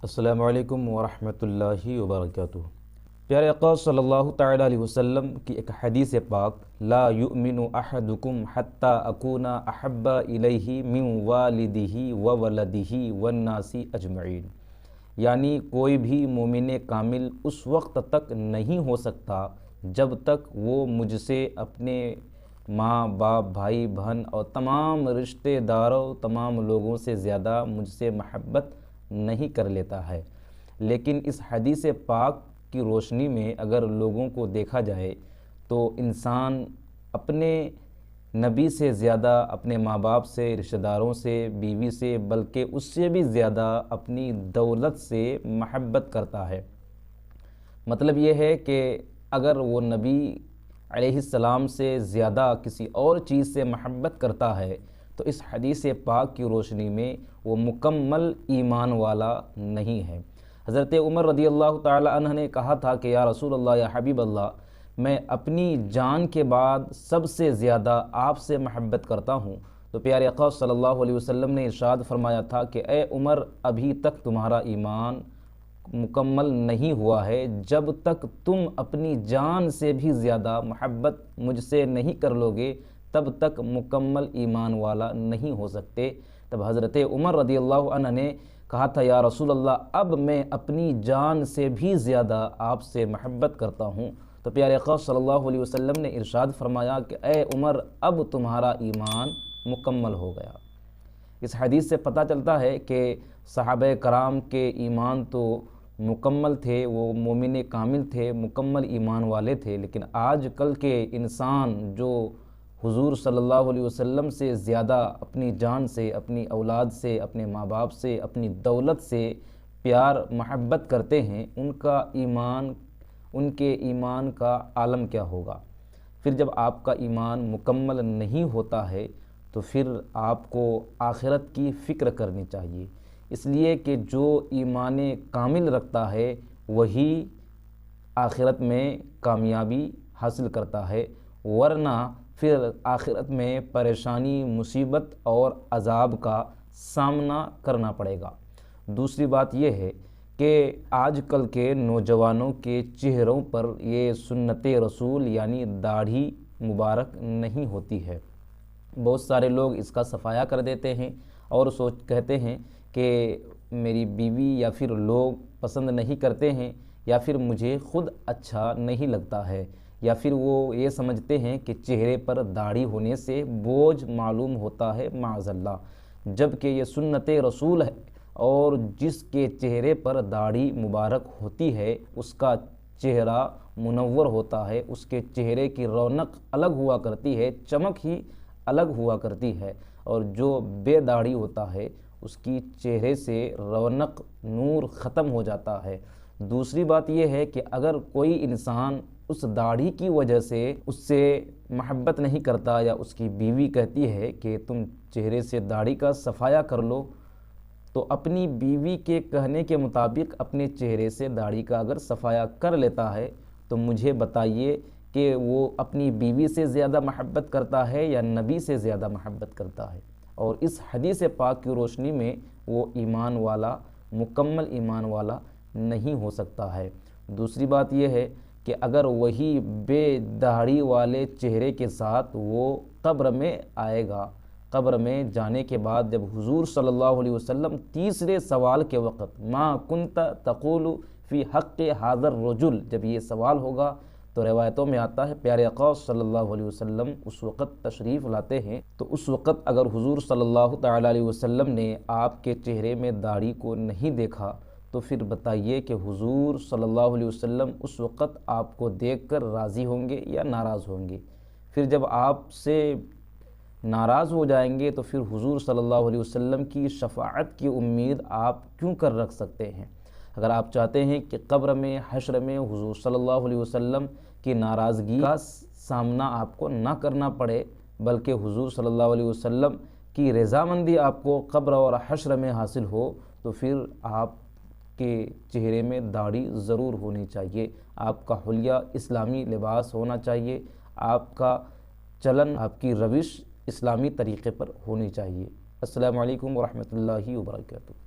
السلام علیکم ورحمۃ اللہ وبرکاتہ۔ پیارے آقا صلی اللہ تعالیٰ علیہ وسلم کی ایک حدیث پاک، لا یؤمن احدکم حتی اکون احب الیہ من والدہ وولدہ والناس اجمعین، یعنی کوئی بھی مومن کامل اس وقت تک نہیں ہو سکتا جب تک وہ مجھ سے اپنے ماں باپ بھائی بہن اور تمام رشتہ داروں تمام لوگوں سے زیادہ مجھ سے محبت نہیں کر لیتا ہے۔ لیکن اس حدیث پاک کی روشنی میں اگر لوگوں کو دیکھا جائے تو انسان اپنے نبی سے زیادہ اپنے ماں باپ سے، رشتہ داروں سے، بیوی سے، بلکہ اس سے بھی زیادہ اپنی دولت سے محبت کرتا ہے۔ مطلب یہ ہے کہ اگر وہ نبی علیہ السلام سے زیادہ کسی اور چیز سے محبت کرتا ہے تو اس حدیث پاک کی روشنی میں وہ مکمل ایمان والا نہیں ہے۔ حضرت عمر رضی اللہ تعالی عنہ نے کہا تھا کہ یا رسول اللہ، یا حبیب اللہ، میں اپنی جان کے بعد سب سے زیادہ آپ سے محبت کرتا ہوں۔ تو پیارے آقا صلی اللہ علیہ وسلم نے ارشاد فرمایا تھا کہ اے عمر، ابھی تک تمہارا ایمان مکمل نہیں ہوا ہے، جب تک تم اپنی جان سے بھی زیادہ محبت مجھ سے نہیں کر لو گے تب تک مکمل ایمان والا نہیں ہو سکتے۔ تب حضرت عمر رضی اللہ عنہ نے کہا تھا یا رسول اللہ، اب میں اپنی جان سے بھی زیادہ آپ سے محبت کرتا ہوں۔ تو پیارے آقا صلی اللہ علیہ وسلم نے ارشاد فرمایا کہ اے عمر، اب تمہارا ایمان مکمل ہو گیا۔ اس حدیث سے پتہ چلتا ہے کہ صحابہ کرام کے ایمان تو مکمل تھے، وہ مومن کامل تھے، مکمل ایمان والے تھے، لیکن آج کل کے انسان جو حضور صلی اللہ علیہ وسلم سے زیادہ اپنی جان سے، اپنی اولاد سے، اپنے ماں باپ سے، اپنی دولت سے پیار محبت کرتے ہیں، ان کے ایمان کا عالم کیا ہوگا؟ پھر جب آپ کا ایمان مکمل نہیں ہوتا ہے تو پھر آپ کو آخرت کی فکر کرنی چاہیے، اس لیے کہ جو ایمان کامل رکھتا ہے وہی آخرت میں کامیابی حاصل کرتا ہے، ورنہ پھر آخرت میں پریشانی، مصیبت اور عذاب کا سامنا کرنا پڑے گا۔ دوسری بات یہ ہے کہ آج کل کے نوجوانوں کے چہروں پر یہ سنت رسول یعنی داڑھی مبارک نہیں ہوتی ہے۔ بہت سارے لوگ اس کا صفایا کر دیتے ہیں اور کہتے ہیں کہ میری بیوی یا پھر لوگ پسند نہیں کرتے ہیں، یا پھر مجھے خود اچھا نہیں لگتا ہے، یا پھر وہ یہ سمجھتے ہیں کہ چہرے پر داڑھی ہونے سے بوجھ معلوم ہوتا ہے، معاذ اللہ، جبکہ یہ سنت رسول ہے، اور جس کے چہرے پر داڑھی مبارک ہوتی ہے اس کا چہرہ منور ہوتا ہے، اس کے چہرے کی رونق الگ ہوا کرتی ہے، چمک ہی الگ ہوا کرتی ہے، اور جو بے داڑھی ہوتا ہے اس کی چہرے سے رونق، نور ختم ہو جاتا ہے۔ دوسری بات یہ ہے کہ اگر کوئی انسان اس داڑھی کی وجہ سے اس سے محبت نہیں کرتا، یا اس کی بیوی کہتی ہے کہ تم چہرے سے داڑھی کا صفایا کر لو، تو اپنی بیوی کے کہنے کے مطابق اپنے چہرے سے داڑھی کا اگر صفایا کر لیتا ہے تو مجھے بتائیے کہ وہ اپنی بیوی سے زیادہ محبت کرتا ہے یا نبی سے زیادہ محبت کرتا ہے؟ اور اس حدیث پاک کی روشنی میں وہ ایمان والا، مکمل ایمان والا نہیں ہو سکتا ہے۔ دوسری بات یہ ہے کہ اگر وہی بے داڑھی والے چہرے کے ساتھ وہ قبر میں آئے گا، قبر میں جانے کے بعد جب حضور صلی اللہ علیہ وسلم تیسرے سوال کے وقت ما کنت تقول فی حق ھذا الرجل، جب یہ سوال ہوگا تو روایتوں میں آتا ہے پیارے آقا صلی اللہ علیہ وسلم اس وقت تشریف لاتے ہیں، تو اس وقت اگر حضور صلی اللہ تعالیٰ علیہ وسلم نے آپ کے چہرے میں داڑھی کو نہیں دیکھا تو پھر بتائیے کہ حضور صلی اللہ علیہ وسلم اس وقت آپ کو دیکھ کر راضی ہوں گے یا ناراض ہوں گے؟ پھر جب آپ سے ناراض ہو جائیں گے تو پھر حضور صلی اللہ علیہ وسلم کی شفاعت کی امید آپ کیوں کر رکھ سکتے ہیں؟ اگر آپ چاہتے ہیں کہ قبر میں، حشر میں حضور صلی اللہ علیہ وسلم کی ناراضگی کا سامنا آپ کو نہ کرنا پڑے، بلکہ حضور صلی اللہ علیہ وسلم کی رضامندی آپ کو قبر اور حشر میں حاصل ہو، تو پھر آپ کے چہرے میں داڑھی ضرور ہونی چاہیے، آپ کا حلیہ اسلامی لباس ہونا چاہیے، آپ کا چلن، آپ کی روش اسلامی طریقے پر ہونی چاہیے۔ السلام علیکم ورحمۃ اللہ وبرکاتہ۔